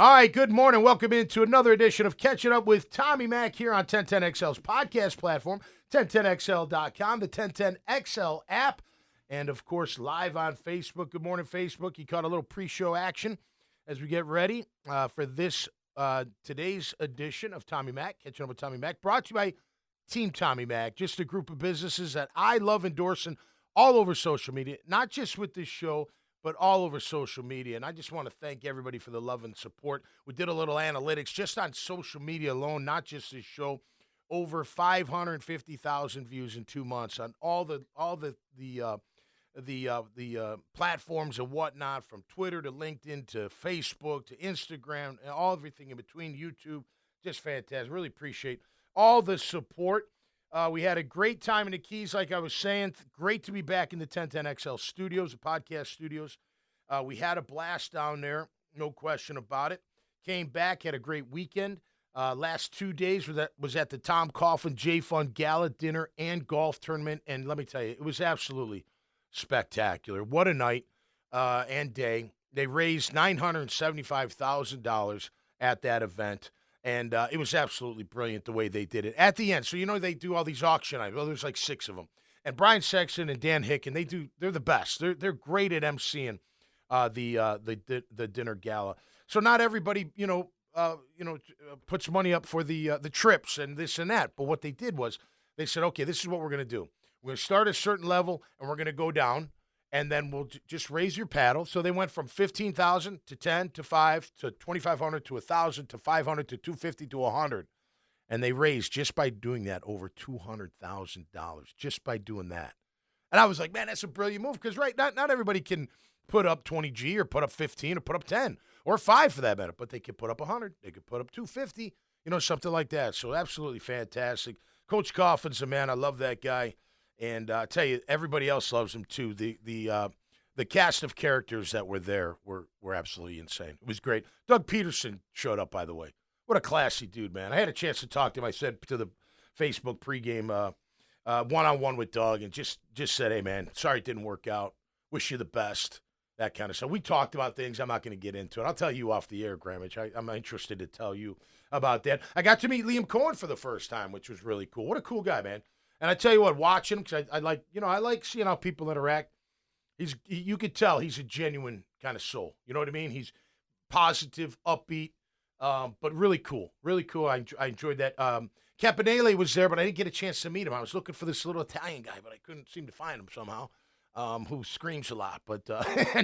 All right, good morning. Welcome into another edition of Catching Up with Tommy Mack here on 1010XL's podcast platform, 1010XL.com, the 1010XL app, and, of course, live on Facebook. Good morning, Facebook. You caught a little pre-show action as we get ready for this today's edition of Tommy Mack, Catching Up with Tommy Mack, brought to you by Team Tommy Mack, just a group of businesses that I love endorsing all over social media, not just with this show, but all over social media. And I just want to thank everybody for the love and support. We did a little analytics just on social media alone, not just this show. Over 550,000 views in 2 months on all the platforms and whatnot, from Twitter to LinkedIn to Facebook to Instagram and everything in between, YouTube. Just fantastic. Really appreciate all the support. We had a great time in the Keys, like I was saying. Great to be back in the 1010XL studios, the podcast studios. We had a blast down there, no question about it. Came back, had a great weekend. Last 2 days was at the Coughlin J Fund Gala dinner and golf tournament, and let me tell you, it was absolutely spectacular. What a night and day. They raised $975,000 at that event. And it was absolutely brilliant the way they did it. At the end, so they do all these auction items. Well, there's like 6 of them. And Brian Sexton and Dan Hicken, they're the best. They're great at emceeing the dinner gala. So not everybody, puts money up for the trips and this and that. But what they did was they said, okay, this is what we're going to do. We're going to start at a certain level and we're going to go down. And then we'll just raise your paddle. So they went from $15,000 to $10,000 to $5,000 to $2,500 to $1,000 to $500 to $250 to $100, and they raised, just by doing that, over $200,000 just by doing that. And I was like, man, that's a brilliant move, because not everybody can put up 20G or put up 15 or put up 10 or 5 for that matter, but they could put up 100, they could put up 250, something like that. So absolutely fantastic. Coach Coughlin's a man. I love that guy. And I tell you, everybody else loves him too. The cast of characters that were there were absolutely insane. It was great. Doug Peterson showed up, by the way. What a classy dude, man. I had a chance to talk to him. I said to the Facebook pregame one-on-one with Doug, and just said, hey, man, sorry it didn't work out. Wish you the best, that kind of stuff. We talked about things I'm not going to get into, and I'll tell you off the air, Grammage. I'm interested to tell you about that. I got to meet Liam Cohen for the first time, which was really cool. What a cool guy, man. And I tell you what, watching him, because I like seeing how people interact. You could tell he's a genuine kind of soul. You know what I mean? He's positive, upbeat, but really cool. Really cool. I enjoyed that. Campanile was there, but I didn't get a chance to meet him. I was looking for this little Italian guy, but I couldn't seem to find him somehow, who screams a lot. But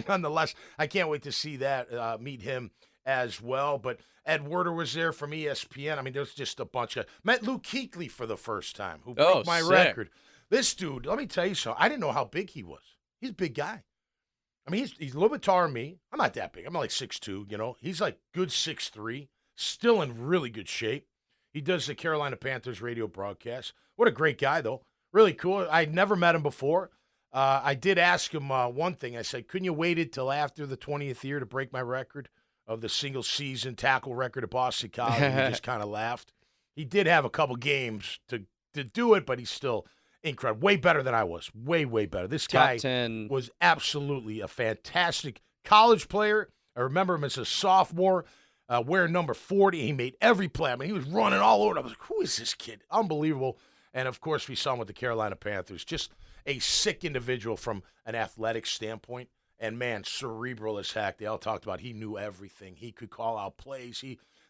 nonetheless, I can't wait to see that, meet him as well. But Ed Werder was there from ESPN. I mean, there's just a bunch of – met Luke Kuechly for the first time, who broke my record. This dude, let me tell you something. I didn't know how big he was. He's a big guy. I mean, he's a little bit taller than me. I'm not that big. I'm like 6'2", He's like good 6'3", still in really good shape. He does the Carolina Panthers radio broadcast. What a great guy, though. Really cool. I'd never met him before. I did ask him one thing. I said, couldn't you wait until after the 20th year to break my record of the single-season tackle record at Boston College? He just kind of laughed. He did have a couple games to do it, but he's still incredible. Way better than I was. Way, way better. This guy was absolutely a fantastic college player. I remember him as a sophomore, wearing number 40. He made every play. I mean, he was running all over. I was like, who is this kid? Unbelievable. And, of course, we saw him with the Carolina Panthers. Just a sick individual from an athletic standpoint. And, man, cerebral as heck. They all talked about he knew everything. He could call out plays.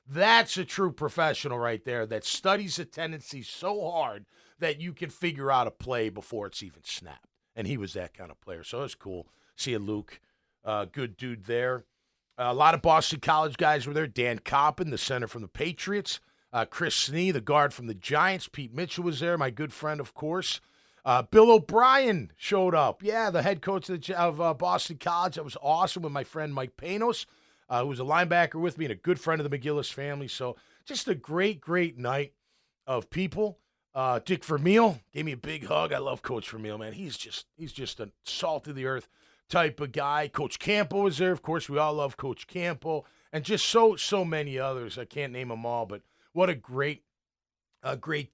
That's a true professional right there that studies a tendency so hard that you can figure out a play before it's even snapped. And he was that kind of player. So it was cool seeing Luke. Good dude there. A lot of Boston College guys were there. Dan Coppin, the center from the Patriots. Chris Snee, the guard from the Giants. Pete Mitchell was there, my good friend, of course. Bill O'Brien showed up. Yeah, the head coach of Boston College. That was awesome, with my friend Mike Panos, who was a linebacker with me and a good friend of the McGillis family. So just a great, great night of people. Dick Vermeil gave me a big hug. I love Coach Vermeil, man. He's just a salt of the earth type of guy. Coach Campo was there. Of course, we all love Coach Campo, and just so many others. I can't name them all, but what a great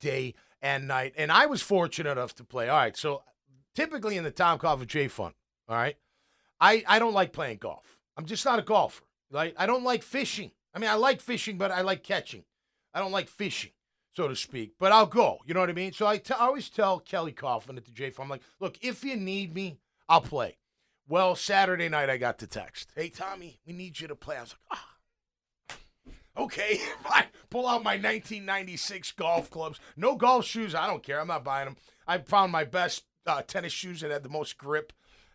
day and night. And I was fortunate enough to play. All right, so typically in the Coughlin J Fund, all right, I don't like playing golf. I'm just not a golfer. Right? I don't like fishing. I mean, I like fishing, but I like catching. I don't like fishing, so to speak. But I'll go. You know what I mean? So I always tell Kelly Coughlin at the J Fund, I'm like, look, if you need me, I'll play. Well, Saturday night I got the text. Hey, Tommy, we need you to play. I was like, okay. I pull out my 1996 golf clubs. No golf shoes. I don't care. I'm not buying them. I found my best tennis shoes that had the most grip.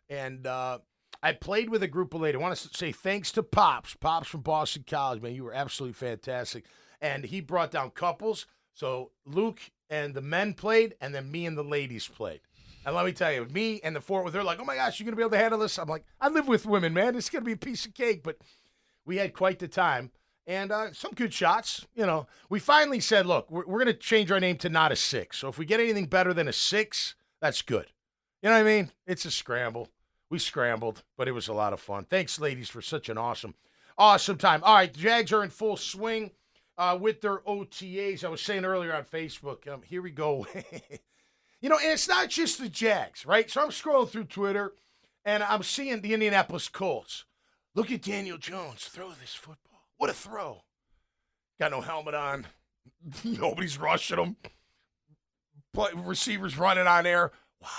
And I played with a group of ladies. I want to say thanks to Pops from Boston College, man. You were absolutely fantastic. And he brought down couples. So Luke and the men played, and then me and the ladies played. And let me tell you, me and the four, they're like, oh, my gosh, you're going to be able to handle this? I'm like, I live with women, man. It's going to be a piece of cake. But we had quite the time. And some good shots. You know, we finally said, look, we're going to change our name to Not a Six. So if we get anything better than a 6, that's good. You know what I mean? It's a scramble. We scrambled, but it was a lot of fun. Thanks, ladies, for such an awesome time. All right, the Jags are in full swing with their OTAs. I was saying earlier on Facebook, here we go. You know, and it's not just the Jags, right? So I'm scrolling through Twitter, and I'm seeing the Indianapolis Colts. Look at Daniel Jones throw this football. What a throw. Got no helmet on. Nobody's rushing him. Receivers running on air. Wow.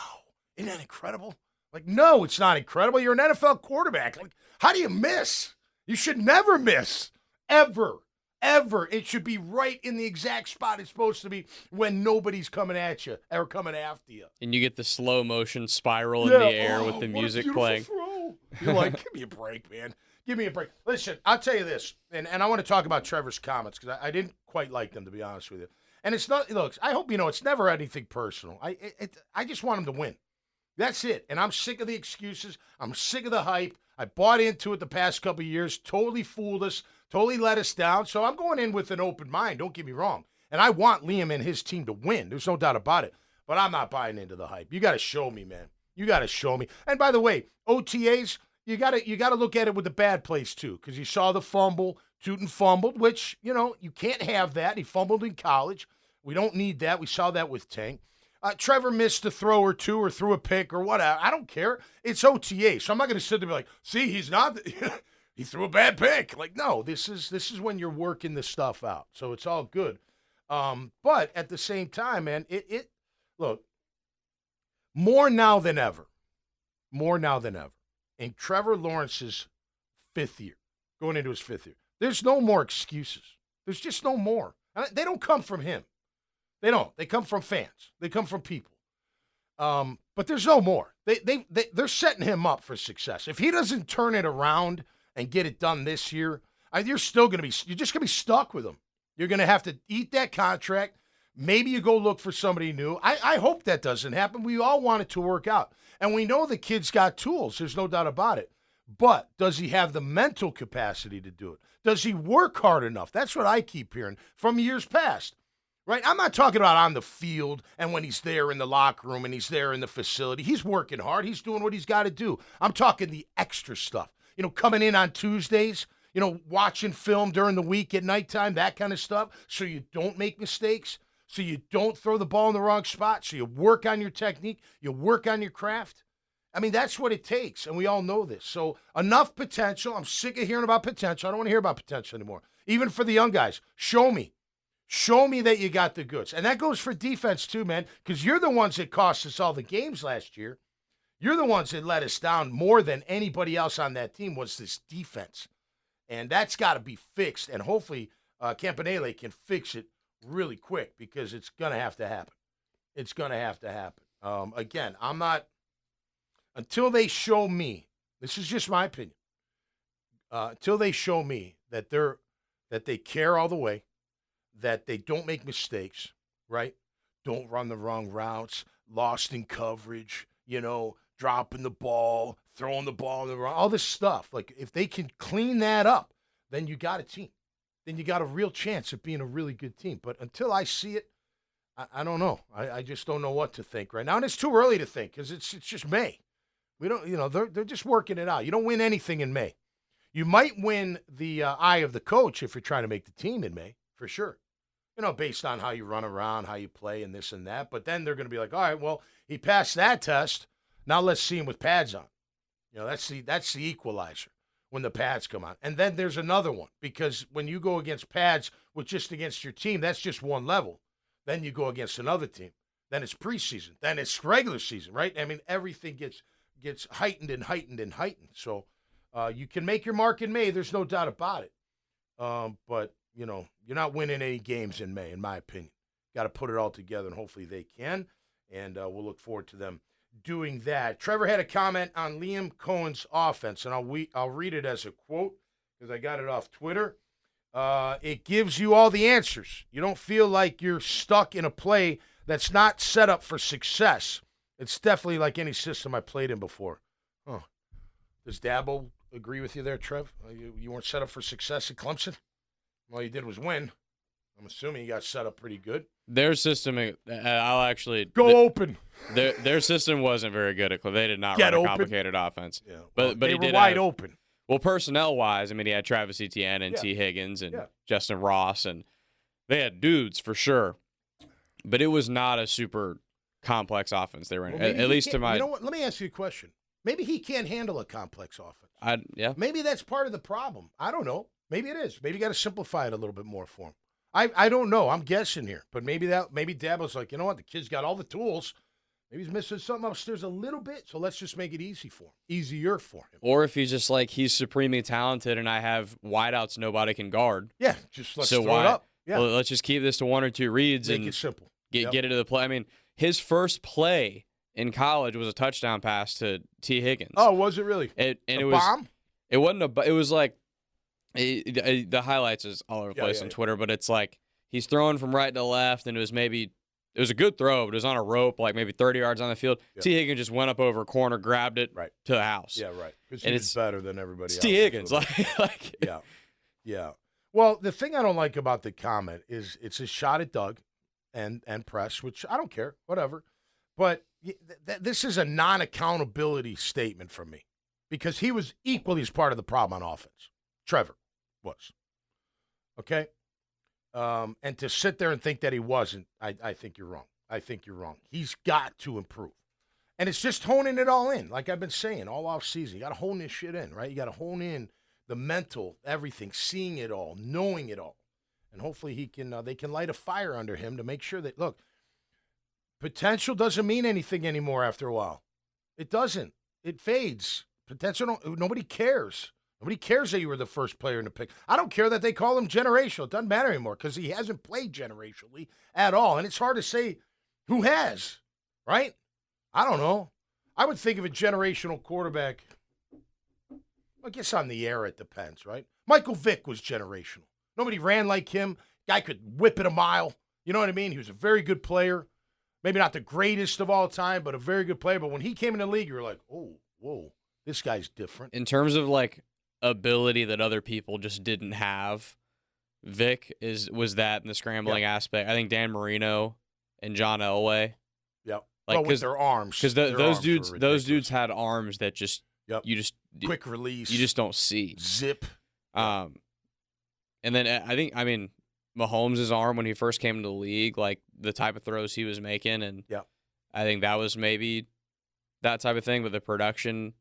Isn't that incredible? Like, no, it's not incredible. You're an NFL quarterback. Like, how do you miss? You should never miss. Ever. It should be right in the exact spot it's supposed to be when nobody's coming at you or coming after you. And you get the slow motion spiral in the air with the music playing. Throw. You're like, give me a break, man. Give me a break. Listen, I'll tell you this, and I want to talk about Trevor's comments because I didn't quite like them, to be honest with you. And it's not, look, I hope you know it's never anything personal. I just want him to win. That's it. And I'm sick of the excuses. I'm sick of the hype. I bought into it the past couple of years, totally fooled us, totally let us down. So I'm going in with an open mind, don't get me wrong. And I want Liam and his team to win. There's no doubt about it. But I'm not buying into the hype. You got to show me, man. You got to show me. And by the way, OTAs, you got to look at it with the bad plays too, because you saw the fumble. Tootin fumbled, which, you know, you can't have that. He fumbled in college. We don't need that. We saw that with Tank. Trevor missed a throw or two or threw a pick or whatever. I don't care. It's OTA. So I'm not going to sit there and be like, see, he's not. He threw a bad pick. Like, no, this is when you're working the stuff out. So it's all good. But at the same time, man, look, more now than ever. In Trevor Lawrence's 5th year, going into his 5th year, there's no more excuses. There's just no more. They don't come from him. They don't. They come from fans. They come from people. But there's no more. They're setting him up for success. If he doesn't turn it around and get it done this year, you're just going to be stuck with him. You're going to have to eat that contract. Maybe you go look for somebody new. I hope that doesn't happen. We all want it to work out. And we know the kid's got tools. There's no doubt about it. But does he have the mental capacity to do it? Does he work hard enough? That's what I keep hearing from years past. Right? I'm not talking about on the field and when he's there in the locker room and he's there in the facility. He's working hard. He's doing what he's got to do. I'm talking the extra stuff. You know, coming in on Tuesdays, you know, watching film during the week at nighttime, that kind of stuff, so you don't make mistakes, so you don't throw the ball in the wrong spot, so you work on your technique, you work on your craft. I mean, that's what it takes, and we all know this. So enough potential. I'm sick of hearing about potential. I don't want to hear about potential anymore. Even for the young guys, show me. Show me that you got the goods. And that goes for defense too, man, because you're the ones that cost us all the games last year. You're the ones that let us down more than anybody else on that team was this defense. And that's got to be fixed. And hopefully Campanile can fix it really quick because it's going to have to happen. It's going to have to happen. Again, I'm not – until they show me – this is just my opinion. Until they show me that they care all the way, that they don't make mistakes, right? Don't run the wrong routes, lost in coverage, you know, dropping the ball, throwing the ball in the wrong, all this stuff. Like, if they can clean that up, then you got a team. Then you got a real chance of being a really good team. But until I see it, I don't know. I just don't know what to think right now. And it's too early to think because it's just May. We don't, you know, they're just working it out. You don't win anything in May. You might win the eye of the coach if you're trying to make the team in May, for sure. You know, based on how you run around, how you play, and this and that. But then they're going to be like, all right, well, he passed that test. Now let's see him with pads on. You know, that's the equalizer. when the pads come on. And then there's another one, because when you go against pads with just against your team, that's just one level. Then you go against another team. Then it's preseason. Then it's regular season, right? I mean, everything gets heightened and heightened and heightened. So you can make your mark in May. There's no doubt about it. But, you know, you're not winning any games in May, in my opinion. Got to put it all together, and hopefully they can. And we'll look forward to them doing that. Trevor had a comment on Liam Cohen's offense, and I'll read it as a quote because I got it off Twitter. It gives you all the answers. You don't feel like you're stuck in a play that's not set up for success. It's definitely like any system I played in before. Huh. Does Dabo agree with you there, Trev? You weren't set up for success at Clemson? All you did was win. I'm assuming you got set up pretty good. Their system, I'll actually go open. Their system wasn't very good at Clemson. They did not run a complicated offense. Yeah, but they he were did wide open. Well, personnel-wise, I mean, he had Travis Etienne and T. Higgins and Justin Ross, and they had dudes for sure. But it was not a super complex offense they were in. At least to my. You know what? Let me ask you a question. Maybe he can't handle a complex offense. Yeah. Maybe that's part of the problem. I don't know. Maybe it is. Maybe you got to simplify it a little bit more for him. I don't know. I'm guessing here, but maybe Dabo's like, you know what? The kid's got all the tools. Maybe he's missing something upstairs a little bit, so let's just make it easier for him. Or if he's just like, he's supremely talented, and I have wideouts nobody can guard. Yeah, just let's throw it up. Yeah, well, let's just keep this to one or two reads make and it simple. Get it to the play. I mean, his first play in college was a touchdown pass to T. Higgins. Oh, was it really? It was bomb? It wasn't a. It was like the highlights is all over the place on Twitter, but it's like he's throwing from right to left, and it was a good throw, but it was on a rope, like maybe 30 yards on the field. Yeah. T. Higgins just went up over a corner, grabbed it to the house. Yeah, right. Because he's better than everybody else. T. Higgins, yeah. Well, the thing I don't like about the comment is it's a shot at Doug and press, which I don't care, whatever. But this is a non-accountability statement from me because he was equally as part of the problem on offense. Trevor was. Okay? And to sit there and think that he wasn't, I think you're wrong. I think you're wrong. He's got to improve. And it's just honing it all in, like I've been saying all off season. You got to hone this shit in, right? You got to hone in the mental, everything, seeing it all, knowing it all. And hopefully they can light a fire under him to make sure that, look, potential doesn't mean anything anymore after a while. It doesn't. It fades. Potential, nobody cares. Nobody cares that you were the first player in the pick. I don't care that they call him generational. It doesn't matter anymore because he hasn't played generationally at all. And it's hard to say who has, right? I don't know. I would think of a generational quarterback. I guess on the air it depends, right? Michael Vick was generational. Nobody ran like him. Guy could whip it a mile. You know what I mean? He was a very good player. Maybe not the greatest of all time, but a very good player. But when he came in the league, you were like, oh, whoa, this guy's different. In terms of like ability that other people just didn't have, Vic was that in the scrambling aspect. I think Dan Marino and John Elway. Yep. Like with their arms. Because those dudes had arms that just quick release. You just don't see. Zip. And then I mean Mahomes' arm when he first came into the league, like the type of throws he was making, and I think that was maybe that type of thing. But the production,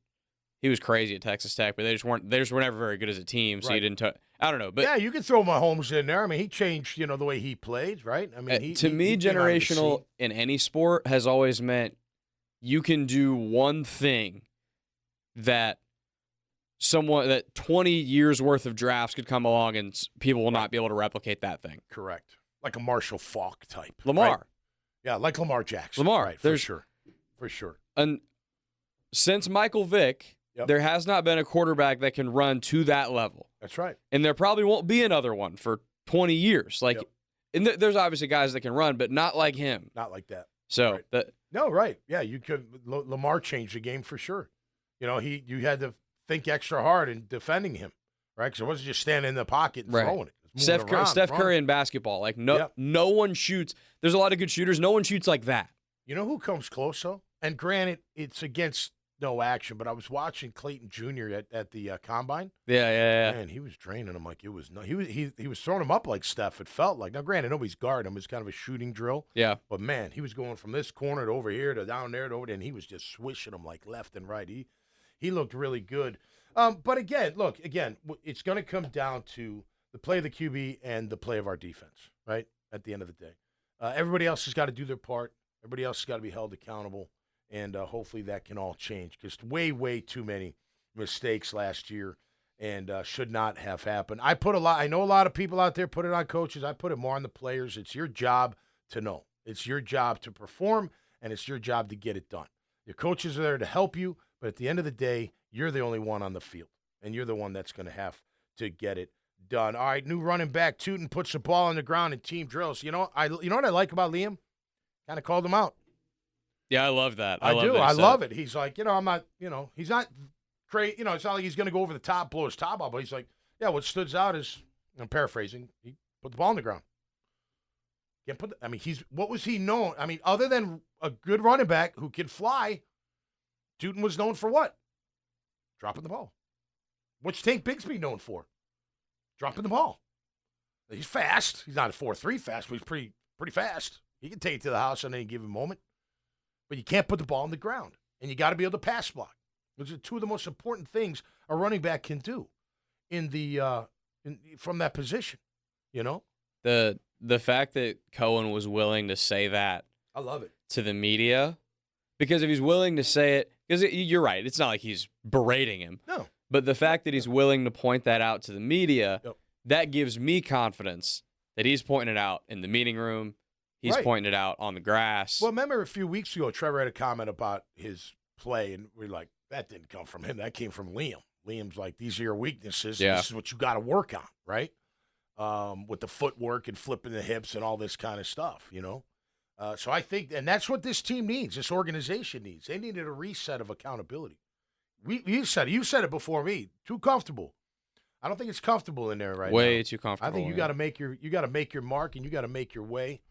he was crazy at Texas Tech, but they just were never very good as a team. So you didn't. I don't know, but yeah, you can throw Mahomes in there. I mean, he changed the way he played, right? I mean, to me, generational in any sport has always meant you can do one thing that 20 years worth of drafts could come along and people will not be able to replicate that thing. Correct. Like a Marshall Faulk type. Lamar. Right? Yeah, like Lamar Jackson. Right, for sure. For sure. And since Michael Vick, there has not been a quarterback that can run to that level. That's right. And there probably won't be another one for 20 years. Like, and there's obviously guys that can run, but not like him. Not like that. So right. Yeah, you could. Lamar changed the game for sure. You had to think extra hard in defending him, right? Because it wasn't just standing in the pocket and throwing it. Steph Curry in basketball, like no one shoots. There's a lot of good shooters. No one shoots like that. You know who comes close though? And granted, it's against no action, but I was watching Clayton Jr. at the combine. Yeah. Man, he was draining him like it was no. He was throwing him up like Steph. It felt like. Now, granted, nobody's guarding him. It's kind of a shooting drill. Yeah. But man, he was going from this corner to over here to down there to over there, and he was just swishing them like left and right. He looked really good. But again, look, it's going to come down to the play of the QB and the play of our defense, right? At the end of the day. Everybody else has got to do their part. Everybody else has got to be held accountable. And hopefully that can all change because way, way too many mistakes last year and should not have happened. I know a lot of people out there put it on coaches. I put it more on the players. It's your job to know. It's your job to perform, and it's your job to get it done. Your coaches are there to help you, but at the end of the day, you're the only one on the field, and you're the one that's going to have to get it done. All right, new running back, Tootin puts the ball on the ground in team drills. You know what I like about Liam? Kind of called him out. Yeah, I love that. I do. I love it. He's like, I'm not, he's not crazy. It's not like he's going to go over the top, blow his top out, but he's like, yeah, what stood out is, I'm paraphrasing, he put the ball on the ground. What was he known? I mean, other than a good running back who can fly, Tootin was known for what? Dropping the ball. What's Tank Bigsby known for? Dropping the ball. He's fast. He's not a 4.3 fast, but he's pretty fast. He can take it to the house on any given moment. But you can't put the ball on the ground. And you got to be able to pass block. Those are two of the most important things a running back can do from that position. The fact that Cohen was willing to say that, I love it, to the media, because if he's willing to say it, because you're right, it's not like he's berating him. No. But the fact that he's willing to point that out to the media, yep, that gives me confidence that he's pointing it out in the meeting room. He's pointing it out on the grass. Well, remember a few weeks ago, Trevor had a comment about his play, and we're like, that didn't come from him. That came from Liam. Liam's like, these are your weaknesses. Yeah. This is what you got to work on, right? With the footwork and flipping the hips and all this kind of stuff, So I think, and that's what this team needs, this organization needs. They needed a reset of accountability. You said it before me. Too comfortable. I don't think it's comfortable in there right now. Way too comfortable. I think you got to make your mark and you got to make your way.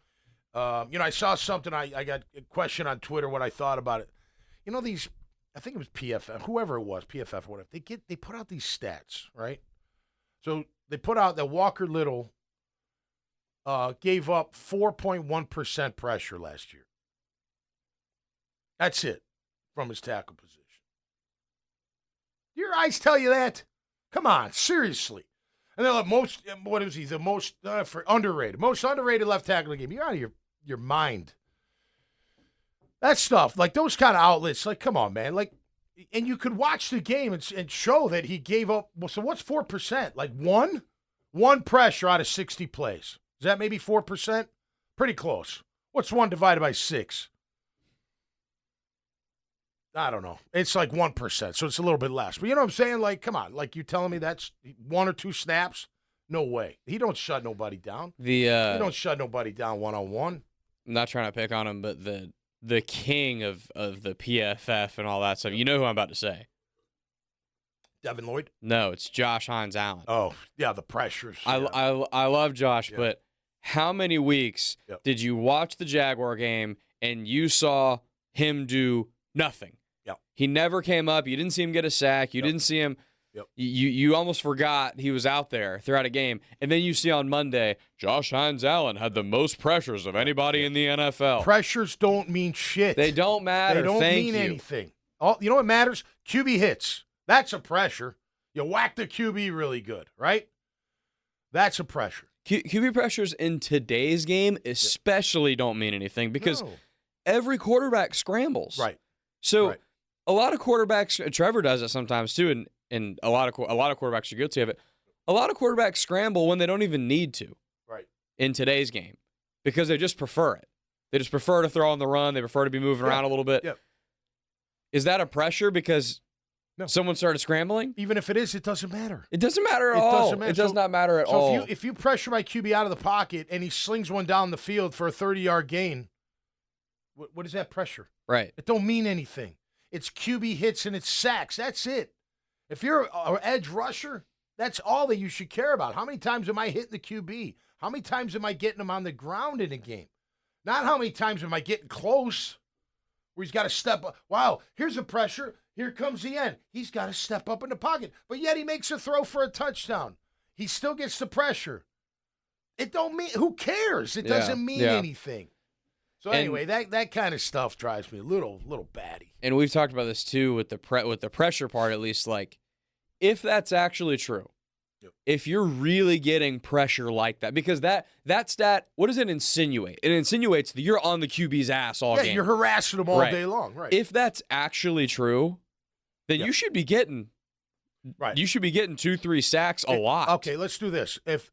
I saw something. I got a question on Twitter what I thought about it. These, I think it was PFF, whoever it was, PFF or whatever. They put out these stats, right? So they put out that Walker Little gave up 4.1% pressure last year. That's it from his tackle position. Your eyes tell you that? Come on, seriously. And they're like, what is he? The most underrated left tackle in the game. You're out of your mind. That stuff, like those kind of outlets, like, come on, man. Like, and you could watch the game and show that he gave up. Well, so what's 4%? Like one pressure out of 60 plays. Is that maybe 4%? Pretty close. What's 1 divided by 6? I don't know. It's like 1%, so it's a little bit less. But you know what I'm saying? Like, come on. Like, you telling me that's 1 or 2 snaps? No way. He don't shut nobody down. He don't shut nobody down one-on-one. I'm not trying to pick on him, but the king of the PFF and all that stuff, you know who I'm about to say. Devin Lloyd? No, it's Josh Hines-Allen. Oh, yeah, the pressures. I love Josh, but how many weeks did you watch the Jaguar game and you saw him do nothing? Yep. He never came up. You didn't see him get a sack. You didn't see him. Yep. You almost forgot he was out there throughout a game. And then you see on Monday, Josh Hines-Allen had the most pressures of anybody in the NFL. Pressures don't mean shit. They don't matter. They don't mean anything. You know what matters? QB hits. That's a pressure. You whack the QB really good, right? That's a pressure. QB pressures in today's game especially don't mean anything because every quarterback scrambles. Right. So a lot of quarterbacks, Trevor does it sometimes too, and a lot of quarterbacks are guilty of it. A lot of quarterbacks scramble when they don't even need to. Right. In today's game because they just prefer it. They just prefer to throw on the run. They prefer to be moving around a little bit. Yep. Is that a pressure because someone started scrambling? Even if it is, it doesn't matter. It doesn't matter at all. It does not matter at all. So if you pressure my QB out of the pocket and he slings one down the field for a 30-yard gain, what is that pressure? Right. It don't mean anything. It's QB hits and it's sacks. That's it. If you're an edge rusher, that's all that you should care about. How many times am I hitting the QB? How many times am I getting him on the ground in a game? Not how many times am I getting close where he's got to step up. Wow, here's a pressure. Here comes the end. He's got to step up in the pocket. But yet he makes a throw for a touchdown. He still gets the pressure. It don't mean, who cares? It doesn't mean anything. So anyway, that kind of stuff drives me a little batty. And we've talked about this too with the pressure part. At least, like if that's actually true, if you're really getting pressure like that, because that stat, what does it insinuate? It insinuates that you're on the QB's ass all game. Yeah, you're harassing them all day long. Right. If that's actually true, then you should be getting 2-3 sacks a lot. Okay, let's do this. If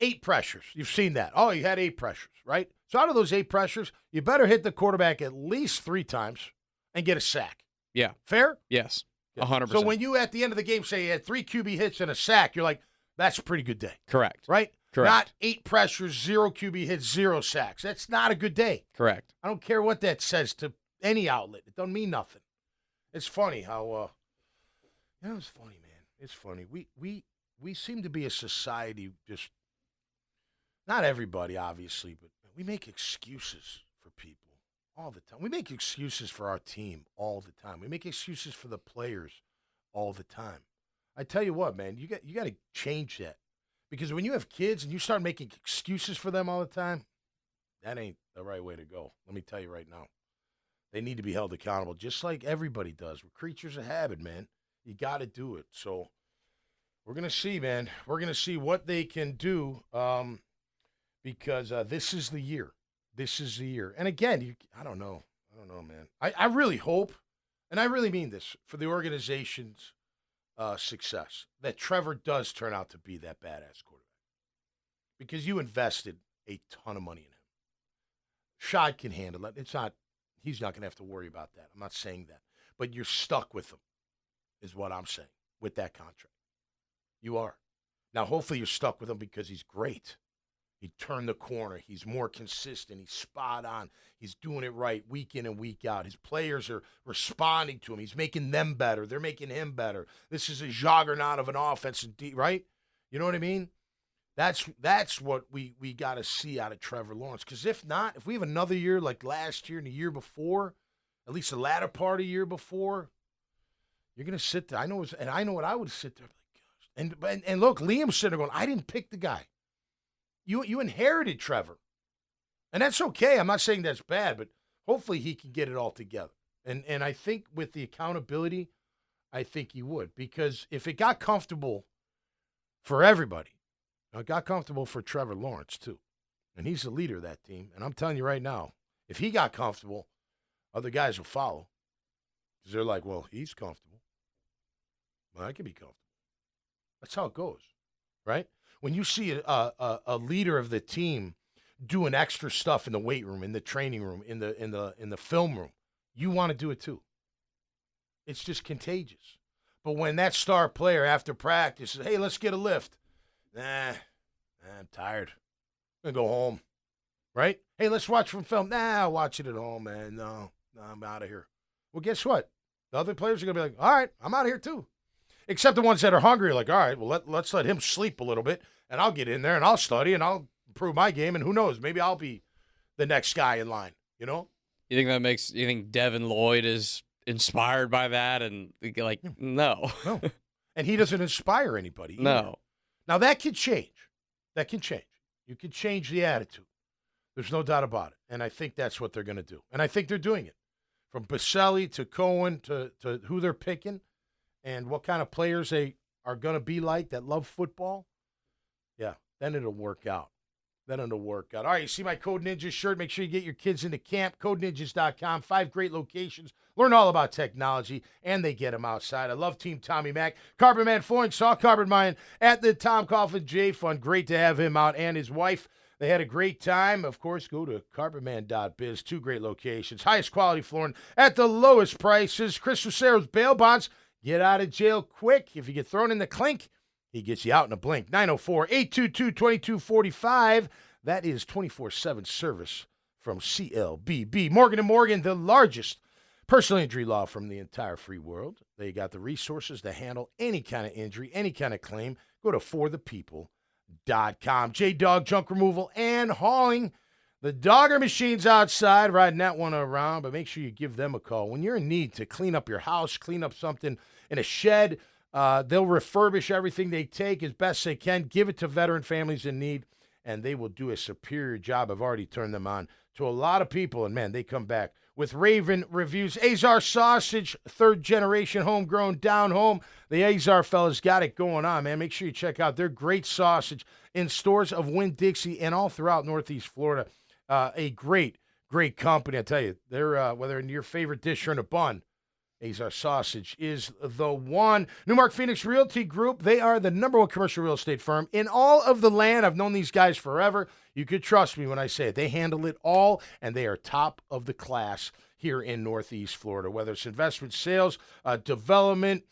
8 pressures, you've seen that. Oh, you had 8 pressures, right? So out of those 8 pressures, you better hit the quarterback at least 3 times and get a sack. Yeah. Fair? Yes. 100%. So when you, at the end of the game, say you had 3 QB hits and a sack, you're like, that's a pretty good day. Correct. Right? Correct. Not 8 pressures, 0 QB hits, 0 sacks. That's not a good day. Correct. I don't care what that says to any outlet. It doesn't mean nothing. It's funny how, it's funny, man. It's funny. We seem to be a society, just, not everybody, obviously, but we make excuses for people all the time. We make excuses for our team all the time. We make excuses for the players all the time. I tell you what, man, you got to change that. Because when you have kids and you start making excuses for them all the time, that ain't the right way to go. Let me tell you right now. They need to be held accountable just like everybody does. We're creatures of habit, man. You got to do it. So we're going to see, man. We're going to see what they can do because this is the year. This is the year. And again, I don't know, man. I really hope, and I really mean this, for the organization's success, that Trevor does turn out to be that badass quarterback. Because you invested a ton of money in him. Shad can handle it. He's not going to have to worry about that. I'm not saying that. But you're stuck with him, is what I'm saying, with that contract. You are. Now, hopefully you're stuck with him because he's great. He turned the corner. He's more consistent. He's spot on. He's doing it right week in and week out. His players are responding to him. He's making them better. They're making him better. This is a juggernaut of an offense, right? You know what I mean? That's what we got to see out of Trevor Lawrence. Because if not, if we have another year like last year and the year before, at least the latter part of the year before, you're going to sit there. I know what I would sit there like, gosh. And look, Liam's sitting there going, I didn't pick the guy. You inherited Trevor. And that's okay. I'm not saying that's bad, but hopefully he can get it all together. And I think with the accountability, I think he would. Because if it got comfortable for everybody, it got comfortable for Trevor Lawrence too. And he's the leader of that team. And I'm telling you right now, if he got comfortable, other guys will follow. Because they're like, well, he's comfortable. Well, I can be comfortable. That's how it goes, right? When you see a leader of the team doing extra stuff in the weight room, in the training room, in the film room, you want to do it too. It's just contagious. But when that star player after practice says, hey, let's get a lift. Nah, I'm tired. I'm going to go home. Right? Hey, let's watch some film. Nah, I'll watch it at home, man. No, I'm out of here. Well, guess what? The other players are going to be like, all right, I'm out of here too. Except the ones that are hungry are like, all right, well, let's let him sleep a little bit, and I'll get in there, and I'll study, and I'll improve my game, and who knows, maybe I'll be the next guy in line, you know? You think Devin Lloyd is inspired by that? And like, no. No. And he doesn't inspire anybody either. No. Now, that can change. That can change. You can change the attitude. There's no doubt about it. And I think that's what they're going to do. And I think they're doing it. From Baselli to Cohen to who they're picking and what kind of players they are going to be like that love football. Yeah, then it'll work out. All right, you see my Code Ninjas shirt? Make sure you get your kids into camp. CodeNinjas.com. 5 great locations. Learn all about technology, and they get them outside. I love Team Tommy Mack. Carbon Man Flooring saw Carbon Man at the Tom Coughlin J Fund. Great to have him out and his wife. They had a great time. Of course, go to carbonman.biz. 2 great locations. Highest quality flooring at the lowest prices. Chris Rosero's bail bonds. Get out of jail quick. If you get thrown in the clink, he gets you out in a blink. 904-822-2245. That is 24/7 service from CLBB. Morgan & Morgan, the largest personal injury law from the entire free world. They got the resources to handle any kind of injury, any kind of claim. Go to forthepeople.com. J-Dog Junk Removal and Hauling. The dogger machines outside, riding that one around, but make sure you give them a call. When you're in need to clean up your house, clean up something in a shed, they'll refurbish everything they take as best they can. Give it to veteran families in need, and they will do a superior job. I've already turned them on to a lot of people, and, man, they come back with Raven Reviews. Azar Sausage, third generation, homegrown, down home. The Azar fellas got it going on, man. Make sure you check out their great sausage in stores of Winn-Dixie and all throughout Northeast Florida. A great company, I tell you. They're whether in your favorite dish or in a bun, Azar Sausage is the one. Newmark Phoenix Realty Group, they are the #1 commercial real estate firm in all of the land. I've known these guys forever. You could trust me when I say it. They handle it all, and they are top of the class here in Northeast Florida, whether it's investment, sales, development,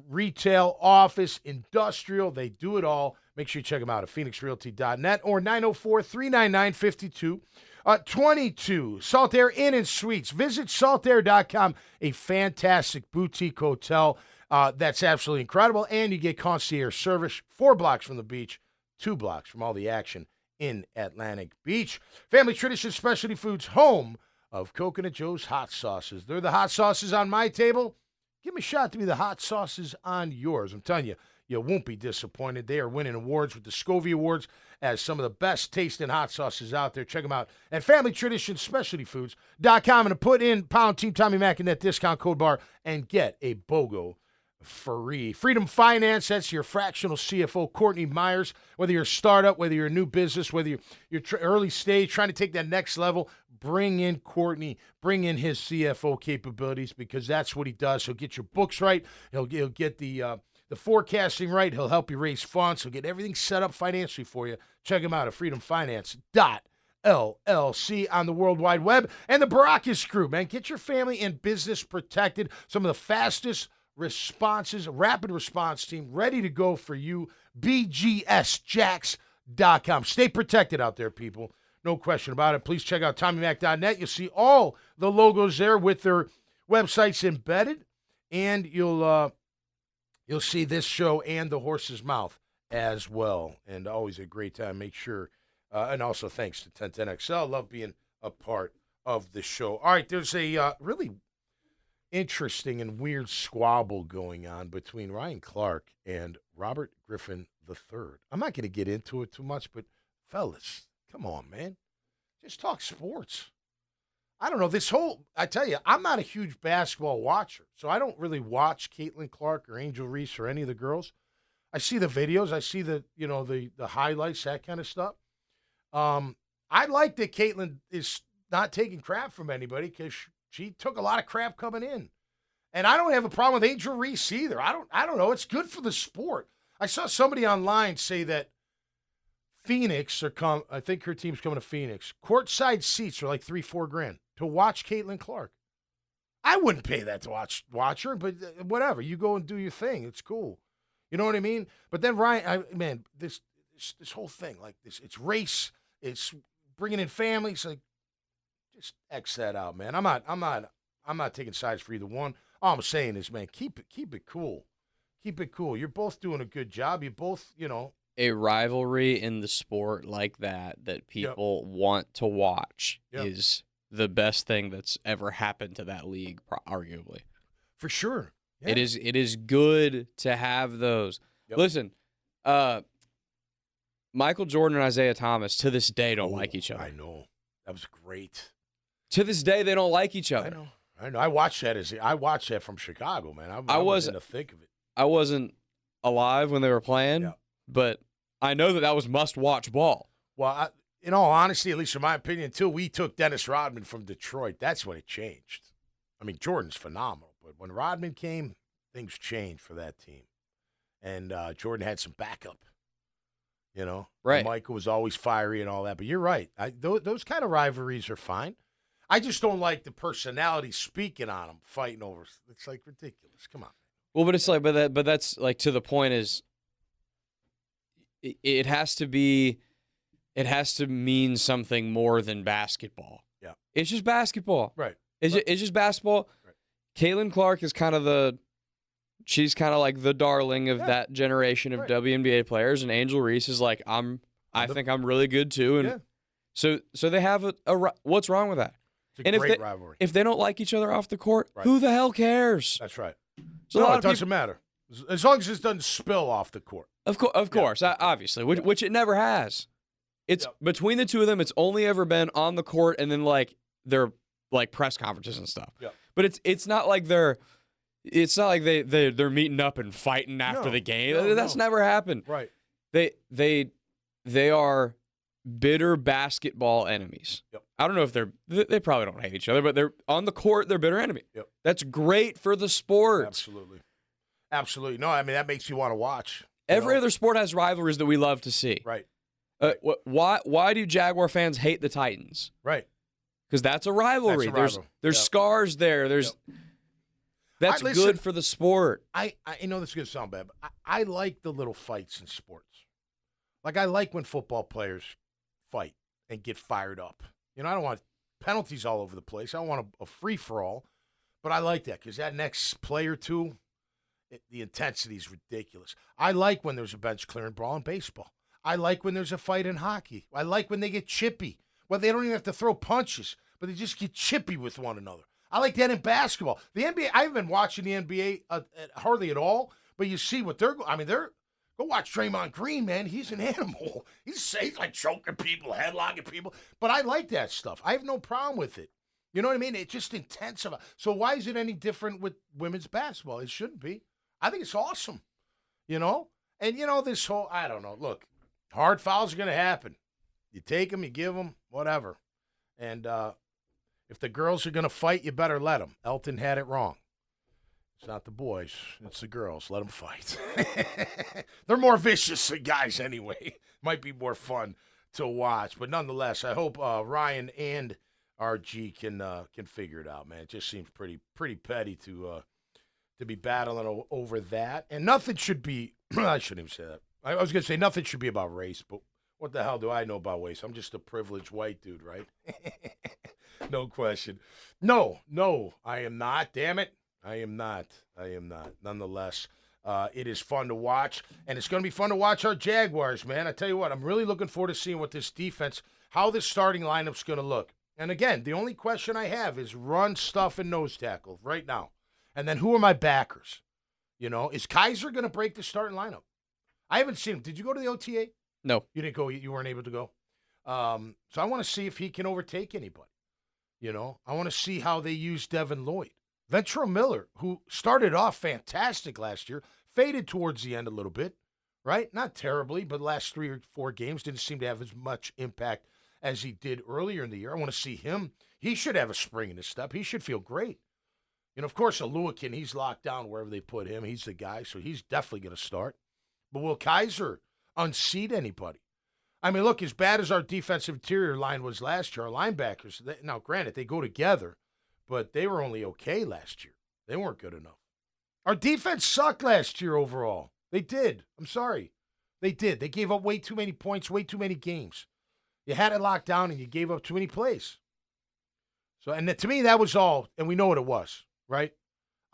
retail, office, industrial. They do it all. Make sure you check them out at phoenixrealty.net or 904-399-5222. Saltair Inn and Suites. Visit saltair.com, a fantastic boutique hotel that's absolutely incredible, and you get concierge service 4 blocks from the beach, 2 blocks from all the action in Atlantic Beach. Family Tradition Specialty Foods, home of Coconut Joe's hot sauces. They're the hot sauces on my table. Give me a shot to be the hot sauces on yours. I'm telling you, you won't be disappointed. They are winning awards with the Scovie Awards as some of the best tasting hot sauces out there. Check them out at FamilyTraditionsSpecialtyFoods.com and put in pound Team Tommy Mack in that discount code bar and get a BOGO free. Freedom Finance, that's your fractional CFO, Courtney Myers. Whether you're a startup, whether you're a new business, whether you're early stage, trying to take that next level, bring in Courtney, bring in his CFO capabilities because that's what he does. He'll get your books right. He'll get the forecasting right. He'll help you raise funds. He'll get everything set up financially for you. Check him out at freedomfinance.LLC on the World Wide Web. And the Baracus Group, man. Get your family and business protected. Some of the fastest responses, rapid response team ready to go for you. BGSJax.com. Stay protected out there, people. No question about it. Please check out TommyMack.net. You'll see all the logos there with their websites embedded. And you'll see this show and the horse's mouth as well. And always a great time. Make sure. And also thanks to 1010XL. Love being a part of the show. All right, there's a really interesting and weird squabble going on between Ryan Clark and Robert Griffin III. I'm not going to get into it too much, but fellas, come on, man. Just talk sports. I don't know. I tell you, I'm not a huge basketball watcher, so I don't really watch Caitlin Clark or Angel Reese or any of the girls. I see the videos. I see the highlights, that kind of stuff. I like that Caitlin is not taking crap from anybody because she took a lot of crap coming in. And I don't have a problem with Angel Reese either. I don't know. It's good for the sport. I saw somebody online say that Phoenix I think her team's coming to Phoenix. Courtside seats are like $3-4 grand to watch Caitlin Clark. I wouldn't pay that to watch her, but whatever. You go and do your thing. It's cool. You know what I mean? But then Ryan, this whole thing, like this, it's race, it's bringing in families, like just X that out, man. I'm not taking sides for either one. All I'm saying is, man, keep it cool. Keep it cool. You're both doing a good job. You both, A rivalry in the sport like that people want to watch is the best thing that's ever happened to that league, arguably. For sure. Yeah. It is good to have those. Yep. Listen, Michael Jordan and Isaiah Thomas to this day don't like each other. I know. That was great. To this day, they don't like each other. I know. I watched that from Chicago, man. I wasn't in the thick of it. I wasn't alive when they were playing, but I know that was must-watch ball. Well, in all honesty, at least in my opinion, until we took Dennis Rodman from Detroit, that's when it changed. I mean, Jordan's phenomenal, but when Rodman came, things changed for that team. And Jordan had some backup, Right. And Michael was always fiery and all that. But you're right. Those kind of rivalries are fine. I just don't like the personality speaking on them, fighting over. It's like ridiculous. Come on. Well, but it's like, but that's like to the point is, it has to mean something more than basketball. Yeah, it's just basketball. Right. It's just basketball. Right. Caitlin Clark is she's kind of like the darling of that generation of WNBA players, and Angel Reese is like I think I'm really good too, and so they have a what's wrong with that? It's a great rivalry. If they don't like each other off the court, who the hell cares? That's right. So it doesn't matter. As long as it doesn't spill off the court. Of course, obviously, which it never has. It's between the two of them, it's only ever been on the court, and then like they're like press conferences and stuff. Yep. But it's not like they're meeting up and fighting after the game. That's never happened. Right. They are bitter basketball enemies. Yep. I don't know if they probably don't hate each other, but they're on the court, they're bitter enemy. Yep. That's great for the sport. Absolutely. No, I mean, that makes you want to watch. Every other sport has rivalries that we love to see. Right. Why do Jaguar fans hate the Titans? Right. Because that's a rivalry. There's there's scars there. That's good for the sport. I know this is going to sound bad, but I like the little fights in sports. Like, I like when football players fight and get fired up. You know, I don't want penalties all over the place. I don't want a free-for-all, but I like that because that next play or two, the intensity is ridiculous. I like when there's a bench-clearing brawl in baseball. I like when there's a fight in hockey. I like when they get chippy. Well, they don't even have to throw punches, but they just get chippy with one another. I like that in basketball. The NBA, I haven't been watching the NBA hardly at all, but you see what they're go watch Draymond Green, man. He's an animal. He's like choking people, headlocking people. But I like that stuff. I have no problem with it. You know what I mean? It's just intensive. So why is it any different with women's basketball? It shouldn't be. I think it's awesome. You know? And, this whole, I don't know. Look, hard fouls are going to happen. You take them, you give them, whatever. And if the girls are going to fight, you better let them. Elton had it wrong. It's not the boys. It's the girls. Let them fight. They're more vicious than guys anyway. Might be more fun to watch. But nonetheless, I hope Ryan and RG can figure it out, man. It just seems pretty petty to be battling over that. And nothing should be – I shouldn't even say that. I was going to say nothing should be about race, but what the hell do I know about race? I'm just a privileged white dude, right? No question. No, I am not. Damn it. I am not. Nonetheless, it is fun to watch, and it's going to be fun to watch our Jaguars, man. I tell you what, I'm really looking forward to seeing what this defense, how this starting lineup's going to look. And again, the only question I have is run, stuff, and nose tackle right now. And then who are my backers? Is Kaiser going to break the starting lineup? I haven't seen him. Did you go to the OTA? No. You didn't go. You weren't able to go? So I want to see if he can overtake anybody. I want to see how they use Devin Lloyd. Ventrell Miller, who started off fantastic last year, faded towards the end a little bit, right? Not terribly, but the last 3 or 4 games didn't seem to have as much impact as he did earlier in the year. I want to see him. He should have a spring in his step. He should feel great. Of course, Aluakin, he's locked down wherever they put him. He's the guy, so he's definitely going to start. But will Kaiser unseat anybody? I mean, look, as bad as our defensive interior line was last year, our linebackers, now granted, they go together, but they were only okay last year. They weren't good enough. Our defense sucked last year overall. They did. I'm sorry. They did. They gave up way too many points, way too many games. You had it locked down, and you gave up too many plays. So, and to me, that was all, and we know what it was, right?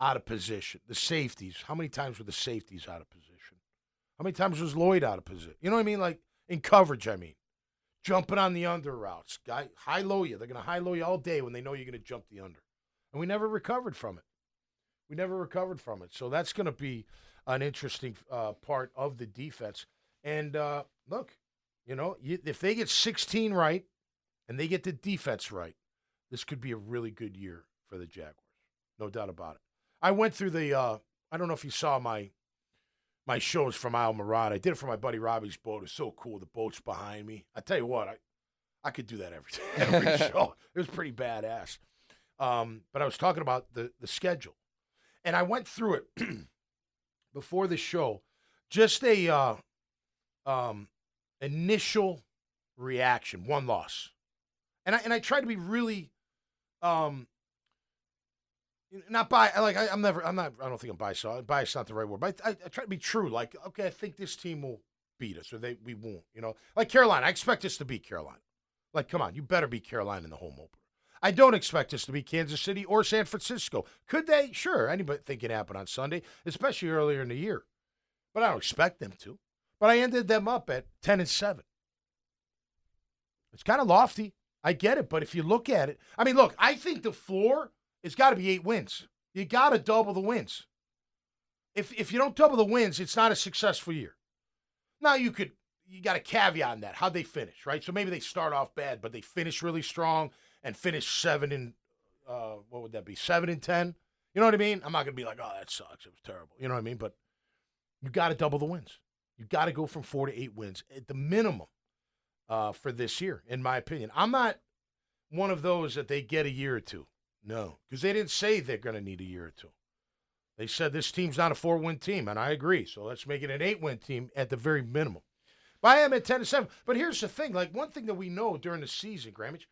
Out of position. The safeties. How many times were the safeties out of position? How many times was Lloyd out of position? You know what I mean? Like, in coverage, I mean. Jumping on the under routes. High-low you. They're going to high-low you all day when they know you're going to jump the under. And we never recovered from it. So that's going to be an interesting part of the defense. And, look, if they get 16 right and they get the defense right, this could be a really good year for the Jaguars. No doubt about it. I went through the I don't know if you saw my shows from Isle Marad. I did it for my buddy Robbie's boat. It's so cool. The boat's behind me. I tell you what, I could do that every show. It was pretty badass. But I was talking about the schedule. And I went through it before the show. Just a initial reaction, one loss. And I tried to be really not biased. I don't think I'm biased. Biased not the right word. But I try to be true. Like, okay, I think this team will beat us, or we won't. Like Carolina. I expect us to beat Carolina. Like, come on, you better beat Carolina in the home opener. I don't expect us to beat Kansas City or San Francisco. Could they? Sure. Anybody think it happened on Sunday, especially earlier in the year. But I don't expect them to. But I ended them up at 10-7. It's kind of lofty. I get it. But if you look at it, I mean, look, I think the floor has got to be 8 wins. You got to double the wins. If you don't double the wins, it's not a successful year. Now, you got a caveat on that. How'd they finish, right? So maybe they start off bad, but they finish really strong and finish 7 what would that be, 7-10? You know what I mean? I'm not going to be like, oh, that sucks. It was terrible. You know what I mean? But you got to double the wins. You got to go from 4 to 8 wins at the minimum for this year, in my opinion. I'm not one of those that they get a year or two. No, because they didn't say they're going to need a year or two. They said this team's not a 4-win team, and I agree. So let's make it an 8-win team at the very minimum. But I am at 10-7. But here's the thing. Like, one thing that we know during the season, Grammage,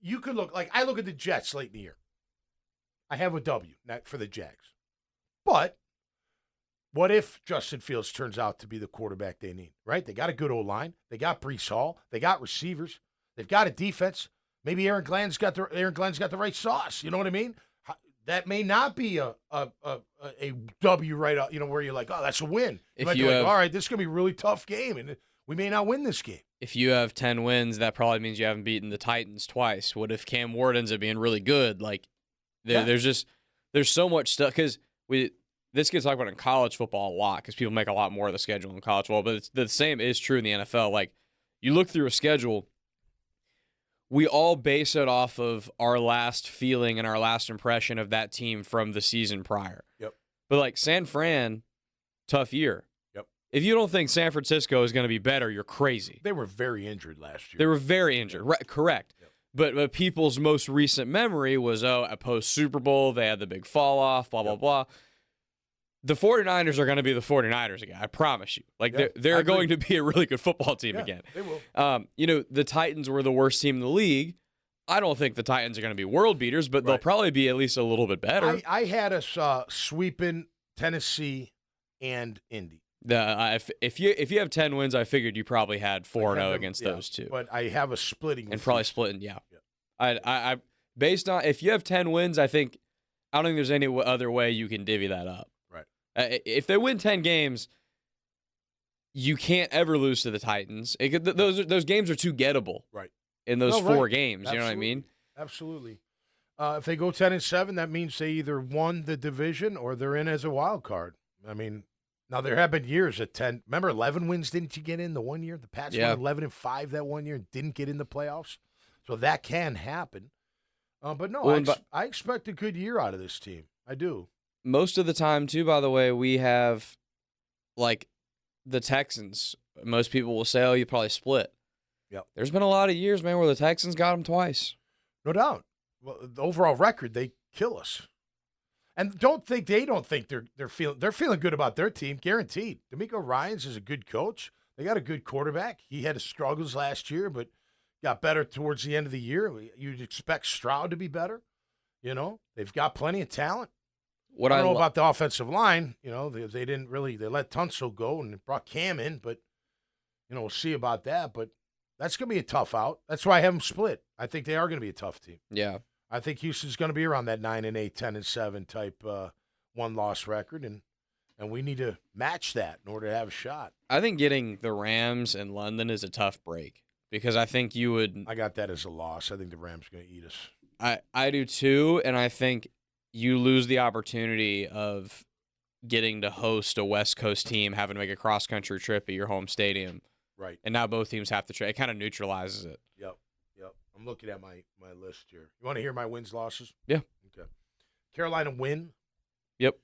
you could look, like, I look at the Jets late in the year. I have a W for the Jags. But what if Justin Fields turns out to be the quarterback they need, right? They got a good O-line. They got Breece Hall. They got receivers. They've got a defense. Maybe Aaron Glenn's got the right sauce. You know what I mean? That may not be a W right up, where you're like, oh, that's a win. You might be like, all right, this is going to be a really tough game, and we may not win this game. If you have 10 wins, that probably means you haven't beaten the Titans twice. What if Cam Ward ends up being really good? Like, there's so much stuff, because this gets talked about in college football a lot, because people make a lot more of the schedule in college football, but the same is true in the NFL. Like, you look through a schedule, we all base it off of our last feeling and our last impression of that team from the season prior. Yep. But, like, San Fran, tough year. Yep. If you don't think San Francisco is going to be better, you're crazy. They were very injured last year. They were very injured. Right, correct. Yep. But people's most recent memory was, a post-Super Bowl, they had the big fall-off, blah, blah, blah. The 49ers are going to be the 49ers again, I promise you. Like, they're going to be a really good football team again. They will. The Titans were the worst team in the league. I don't think the Titans are going to be world beaters, but they'll probably be at least a little bit better. I had us sweeping Tennessee and Indy. If you have 10 wins, I figured you probably had 4-0 against those two. But I have a splitting. And probably splitting, yeah. I based on, if you have 10 wins, I don't think there's any other way you can divvy that up. If they win 10 games, you can't ever lose to the Titans. Those games are too gettable. Right. In those 4 games, you know what I mean? Absolutely. If they go 10-7, that means they either won the division or they're in as a wild card. I mean, now there have been years at 10. Remember 11 wins, didn't you get in the one year? The Pats won 11-5 that one year and didn't get in the playoffs. So that can happen. But no, I expect a good year out of this team. I do. Most of the time, too, by the way, we have, like, the Texans. Most people will say, oh, you probably split. Yep. There's been a lot of years, man, where the Texans got them twice. No doubt. Well, the overall record, they kill us. And they don't think they're feeling good about their team, guaranteed. D'Amico Ryans is a good coach. They got a good quarterback. He had his struggles last year, but got better towards the end of the year. You'd expect Stroud to be better. They've got plenty of talent. I don't know about the offensive line. They didn't really. They let Tunsil go and brought Cam in, but we'll see about that. But that's going to be a tough out. That's why I have them split. I think they are going to be a tough team. Yeah, I think Houston's going to be around that 9-8, 10-7 type 1-loss record, and we need to match that in order to have a shot. I think getting the Rams in London is a tough break because I think you would. I got that as a loss. I think the Rams are going to eat us. I do too, and I think you lose the opportunity of getting to host a West Coast team, having to make a cross-country trip at your home stadium. Right. And now both teams have to trade. It kind of neutralizes it. Yep. I'm looking at my list here. You want to hear my wins, losses? Yeah. Okay. Carolina win. Yep.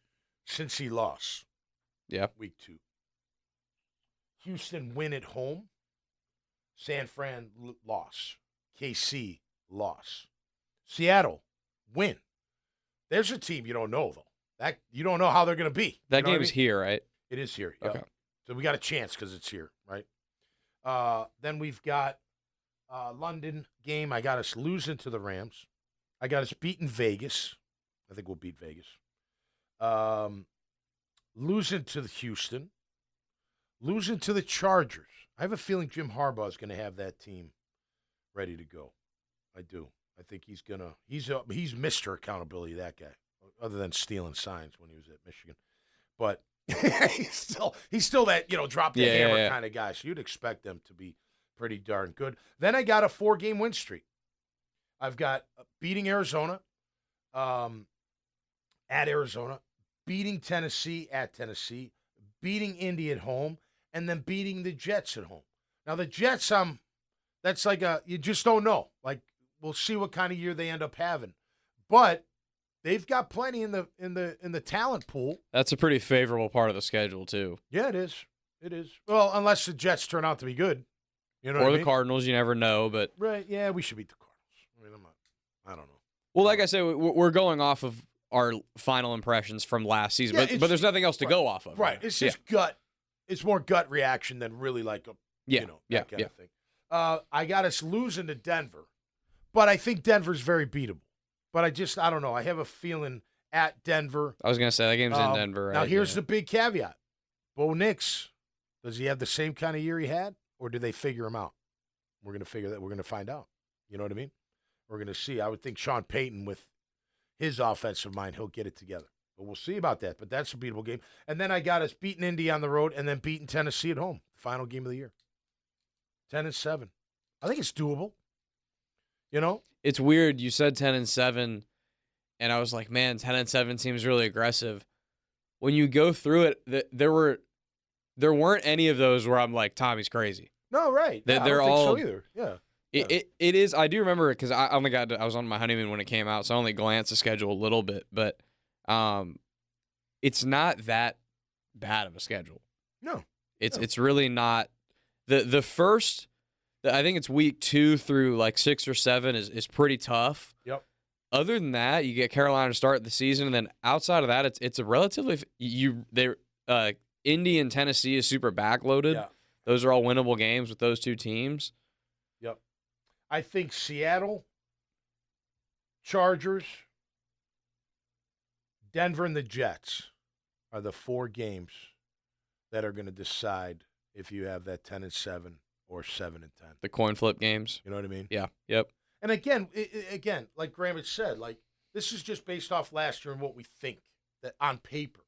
Cincy loss. Yep. Week 2. Houston win at home. San Fran loss. KC loss. Seattle win. There's a team you don't know, though. That you don't know how they're going to be. That game's here, right? It is here. Okay. Yep. So we got a chance because it's here, right? Then we've got London game. I got us losing to the Rams. I got us beating Vegas. I think we'll beat Vegas. Losing to Houston. Losing to the Chargers. I have a feeling Jim Harbaugh is going to have that team ready to go. I do. I think he's he's Mr. Accountability, that guy, other than stealing signs when he was at Michigan. But he's still that, drop the hammer kind of guy. So you'd expect them to be pretty darn good. Then I got a 4-game win streak. I've got beating Arizona at Arizona, beating Tennessee at Tennessee, beating Indy at home, and then beating the Jets at home. Now the Jets, that's like you just don't know. Like, we'll see what kind of year they end up having. But they've got plenty in the talent pool. That's a pretty favorable part of the schedule too. Yeah, it is. It is. Well, unless the Jets turn out to be good. You know or what I the mean? Cardinals, you never know. But right, yeah, we should beat the Cardinals. I don't know. Well, like I said, we're going off of our final impressions from last season, but there's nothing else to go off of. Right. It's just gut. It's more gut reaction than really like a that kind of thing. I got us losing to Denver, but I think Denver's very beatable. But I don't know. I have a feeling at Denver. I was gonna say that game's in Denver. Right? Now here's the big caveat: Bo Nix, does he have the same kind of year he had, or do they figure him out? We're gonna figure that. We're gonna find out. You know what I mean? We're gonna see. I would think Sean Payton with his offensive mind, he'll get it together. But we'll see about that. But that's a beatable game. And then I got us beating Indy on the road and then beating Tennessee at home. Final game of the year. 10-7. I think it's doable. You know? It's weird. You said 10-7, and I was like, man, 10-7 seems really aggressive. When you go through it, there weren't any of those where I'm like, Tommy's crazy. No, right. They're I don't all think so either. Yeah. It is. I do remember it because I was on my honeymoon when it came out, so I only glanced the schedule a little bit, but it's not that bad of a schedule. No, it's really not. The first, I think it's week 2 through like 6 or 7 is pretty tough. Yep. Other than that, you get Carolina to start the season, and then outside of that, it's a relatively Indy and Tennessee is super backloaded. Yeah. Those are all winnable games with those two teams. Yep. I think Seattle, Chargers, Denver, and the Jets are the 4 games that are going to decide if you have that 10-7 or 7-10. The coin flip games. You know what I mean? Yeah. Yep. And again, like Graham had said, like this is just based off last year and what we think that on paper.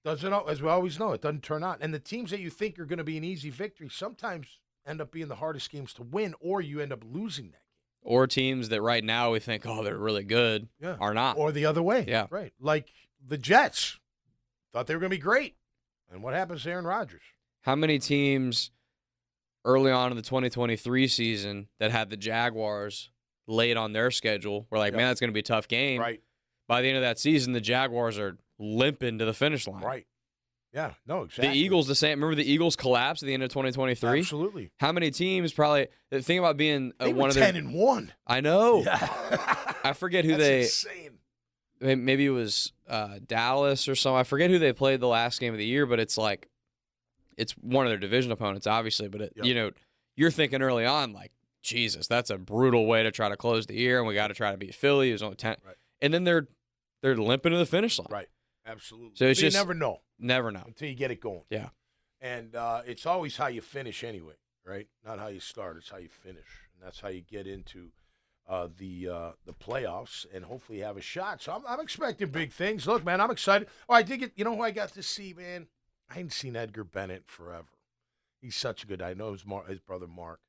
Doesn't, as we always know, it doesn't turn out. And the teams that you think are going to be an easy victory sometimes end up being the hardest games to win, or you end up losing that game. Or teams that right now we think, oh, they're really good, are not. Or the other way. Yeah. Right. Like the Jets thought they were going to be great. And what happens to Aaron Rodgers? How many teams early on in the 2023 season that had the Jaguars late on their schedule were like, man, that's going to be a tough game. Right. By the end of that season, the Jaguars are limping to the finish line. Right. Yeah, no, exactly. The Eagles, the same. Remember the Eagles collapsed at the end of 2023? Absolutely. How many teams probably – the thing about being they one were of their – 10-1. I know. Yeah. I forget who That's insane. Maybe it was Dallas or something. I forget who they played the last game of the year, but it's like it's one of their division opponents, obviously. But, you're thinking early on like, Jesus, that's a brutal way to try to close the year, and we got to try to beat Philly. It was only 10. Right. And then they're limping to the finish line. Right. Absolutely. So it's you just never know. Never know until you get it going. Yeah. And it's always how you finish anyway, right? Not how you start. It's how you finish, and that's how you get into the playoffs and hopefully have a shot. So I'm expecting big things. Look, man, I'm excited. Oh, I did get. You know who I got to see, man? I hadn't seen Edgar Bennett forever. He's such a good. I know his brother Mark,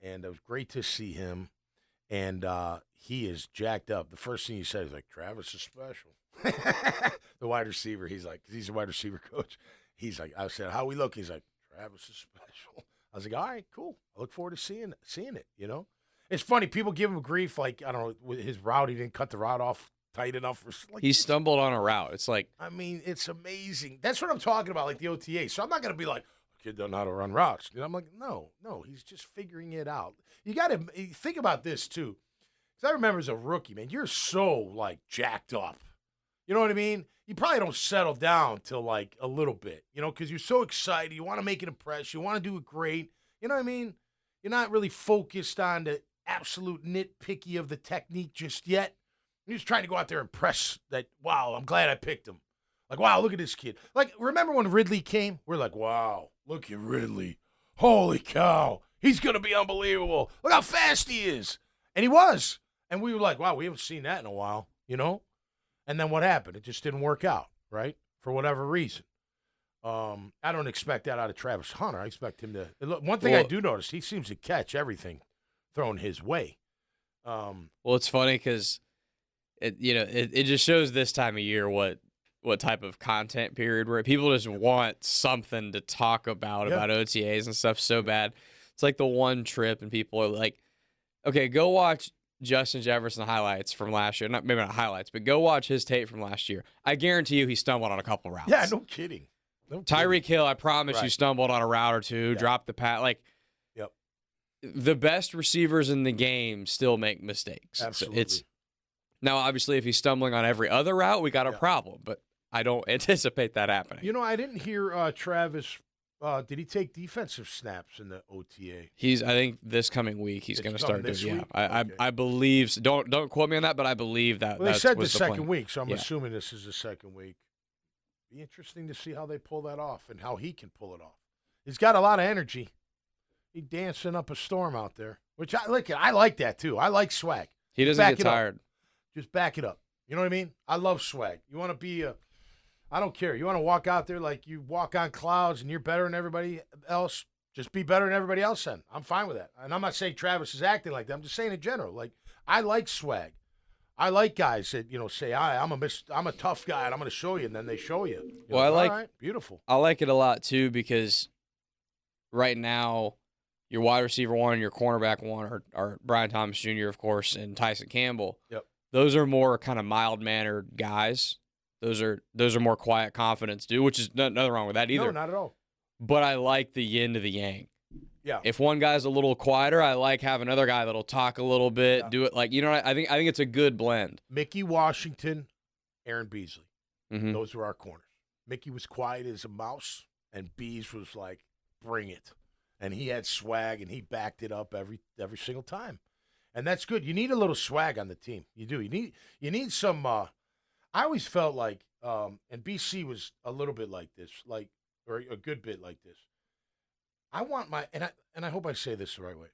and it was great to see him. And he is jacked up. The first thing he said is like, Travis is special. The wide receiver, he's like, 'cause he's a wide receiver coach. He's like, I said, how we look? He's like, Travis is special. I was like, all right, cool. I look forward to seeing it, you know? It's funny. People give him grief, like, I don't know, with his route, he didn't cut the route off tight enough. He stumbled on a route. It's like. I mean, it's amazing. That's what I'm talking about, like the OTA. So I'm not going to be like, kid doesn't know how to run routes. You know, I'm like, no, he's just figuring it out. You got to think about this, too. Because I remember as a rookie, man, you're so, like, jacked up. You know what I mean? You probably don't settle down till, like, a little bit, you know, because you're so excited. You want to make an impression. You want to do it great. You know what I mean? You're not really focused on the absolute nitpicky of the technique just yet. You're just trying to go out there and impress that, wow, I'm glad I picked him. Like, wow, look at this kid. Like, remember when Ridley came? We're like, wow, look at Ridley. Holy cow. He's going to be unbelievable. Look how fast he is. And he was. And we were like, wow, we haven't seen that in a while, you know? And then what happened? It just didn't work out, right? For whatever reason. I don't expect that out of Travis Hunter. I expect him to. One thing I do notice, he seems to catch everything thrown his way. Well, it's funny because it just shows this time of year what type of content period where people just want something to talk about OTAs and stuff so bad. It's like the one trip, and people are like, okay, go watch Justin Jefferson highlights from last year. Maybe not highlights, but go watch his tape from last year. I guarantee you he stumbled on a couple routes. Yeah, no kidding. Tyreek Hill, I promise you, Right. stumbled on a route or two, dropped the pass. Like, Yep. the best receivers in the game still make mistakes. Absolutely. So now, obviously, if he's stumbling on every other route, we got a problem, but I don't anticipate that happening. You know, I didn't hear Travis. Did he take defensive snaps in the OTA? I think this coming week he's going to start doing. Week? Yeah, I believe. So. Don't quote me on that, but I believe that. Well, they said the second plan. week, so I'm assuming this is the second week. Be interesting to see how they pull that off and how he can pull it off. He's got a lot of energy. He's dancing up a storm out there, which I like that too. I like swag. He doesn't get tired. Just back it up. You know what I mean? I love swag. You want to be I don't care. You want to walk out there like you walk on clouds and you're better than everybody else. Just be better than everybody else then. I'm fine with that. And I'm not saying Travis is acting like that. I'm just saying in general. Like, I like swag. I like guys that, say, I'm a tough guy and I'm going to show you, and then they show you. Well, I like, all right, beautiful. I like it a lot too because right now your wide receiver one and your cornerback one are Brian Thomas Jr., of course, and Tyson Campbell. Yep. Those are more kind of mild-mannered guys. Those are more quiet confidence, dude, which is nothing wrong with that either. No, not at all. But I like the yin to the yang. Yeah. If one guy's a little quieter, I like having another guy that'll talk a little bit, do it like I think it's a good blend. Mickey Washington, Aaron Beasley. Mm-hmm. Those were our corners. Mickey was quiet as a mouse, and Bees was like, bring it. And he had swag, and he backed it up every single time. And that's good. You need a little swag on the team. You do. You need some. I always felt like, and BC was a little bit like this, or a good bit like this. I want and I hope I say this the right way.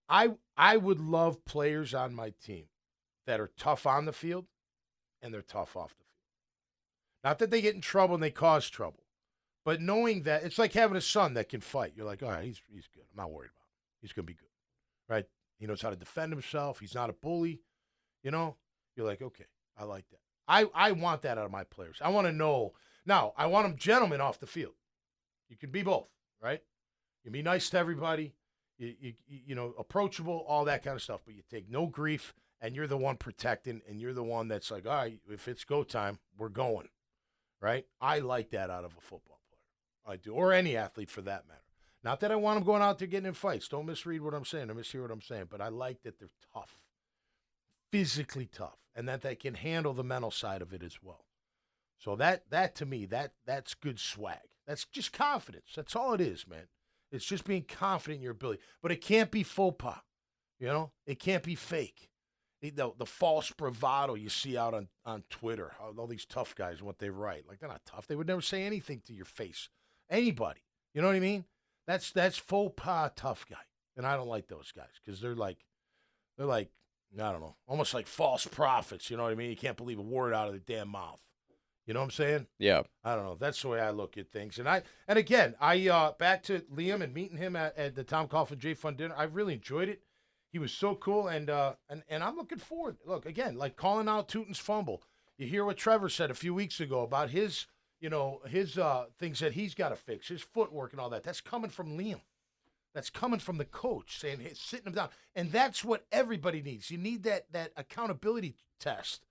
I would love players on my team that are tough on the field and they're tough off the field. Not that they get in trouble and they cause trouble, but knowing that it's like having a son that can fight. You're like, all right, he's good. I'm not worried about him. He's going to be good, right? He knows how to defend himself. He's not a bully. You're like, okay, I like that. I want that out of my players. I want to know. Now, I want them gentlemen off the field. You can be both, right? You can be nice to everybody, you approachable, all that kind of stuff, but you take no grief, and you're the one protecting, and you're the one that's like, all right, if it's go time, we're going, right? I like that out of a football player. I do, or any athlete for that matter. Not that I want them going out there getting in fights. Don't misread what I'm saying or mishear what I'm saying, but I like that they're tough, physically tough, and that they can handle the mental side of it as well. So that to me, that's good swag. That's just confidence. That's all it is, man. It's just being confident in your ability. But it can't be faux pas, It can't be fake. The false bravado you see out on Twitter, all these tough guys and what they write. Like, they're not tough. They would never say anything to your face. Anybody. You know what I mean? That's faux pas tough guy. And I don't like those guys because they're like, I don't know, almost like false prophets. You know what I mean? You can't believe a word out of their damn mouth. You know what I'm saying? Yeah. I don't know. That's the way I look at things. And again, I back to Liam and meeting him at the Coughlin J Fund dinner. I really enjoyed it. He was so cool, and I'm looking forward. Look, again, like calling out Tootin's fumble. You hear what Trevor said a few weeks ago about his things that he's got to fix, his footwork and all that. That's coming from Liam. That's coming from the coach saying, hey, sitting him down. And that's what everybody needs. You need that accountability test,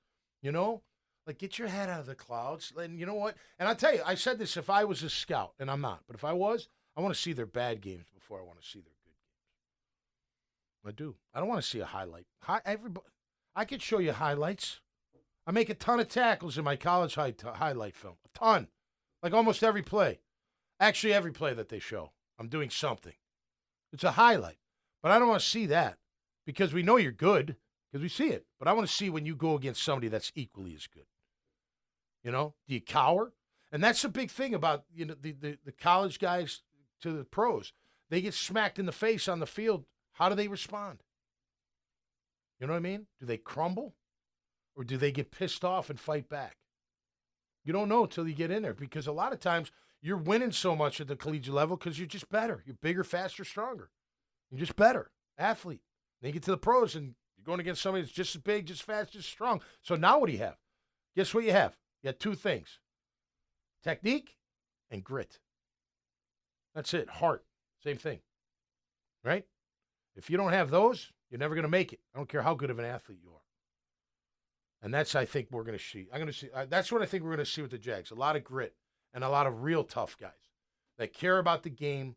Like, get your head out of the clouds. And you know what? And I'll tell you, I said this if I was a scout, and I'm not. But if I was, I want to see their bad games before I want to see their good games. I do. I don't want to see a highlight. I could show you highlights. I make a ton of tackles in my college highlight film. A ton. Like almost every play. Actually, every play that they show. I'm doing something. It's a highlight. But I don't want to see that because we know you're good because we see it. But I want to see when you go against somebody that's equally as good. Do you cower? And that's the big thing about the college guys to the pros. They get smacked in the face on the field. How do they respond? You know what I mean? Do they crumble? Or do they get pissed off and fight back? You don't know until you get in there because a lot of times you're winning so much at the collegiate level because you're just better. You're bigger, faster, stronger. You're just better. Athlete. Then you get to the pros and you're going against somebody that's just as big, just fast, just strong. So now what do you have? Guess what you have? You have two things. Technique and grit. That's it. Heart. Same thing. Right? If you don't have those, you're never going to make it. I don't care how good of an athlete you are. And that's, I think, we're going to see. That's what I think we're going to see with the Jags. A lot of grit and a lot of real tough guys that care about the game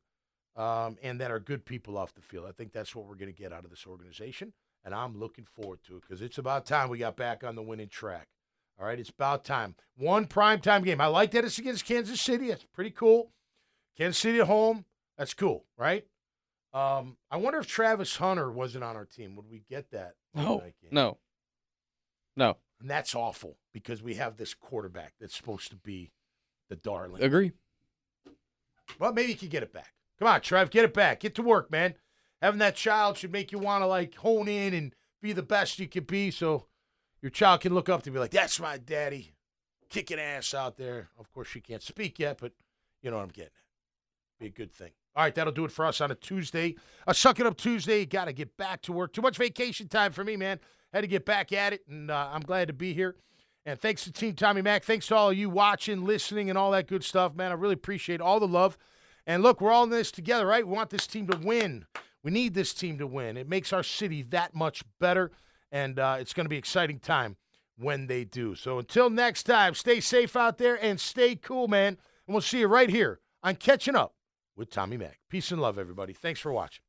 and that are good people off the field. I think that's what we're going to get out of this organization, and I'm looking forward to it because it's about time we got back on the winning track. All right, it's about time. One primetime game. I like that it's against Kansas City. That's pretty cool. Kansas City at home. That's cool, right? I wonder if Travis Hunter wasn't on our team. Would we get that? No. And that's awful because we have this quarterback that's supposed to be the darling. Agree. Well, maybe you can get it back. Come on, Trev, get it back. Get to work, man. Having that child should make you want to, hone in and be the best you can be so your child can look up to be like, that's my daddy, kicking ass out there. Of course, she can't speak yet, but you know what I'm getting at. Be a good thing. All right, that'll do it for us on a Tuesday. A Suck It Up Tuesday. Got to get back to work. Too much vacation time for me, man. Had to get back at it, and I'm glad to be here. And thanks to Team Tommy Mack. Thanks to all of you watching, listening, and all that good stuff, man. I really appreciate all the love. And look, we're all in this together, right? We want this team to win. We need this team to win. It makes our city that much better, and it's going to be an exciting time when they do. So until next time, stay safe out there and stay cool, man. And we'll see you right here on Catching Up with Tommy Mack. Peace and love, everybody. Thanks for watching.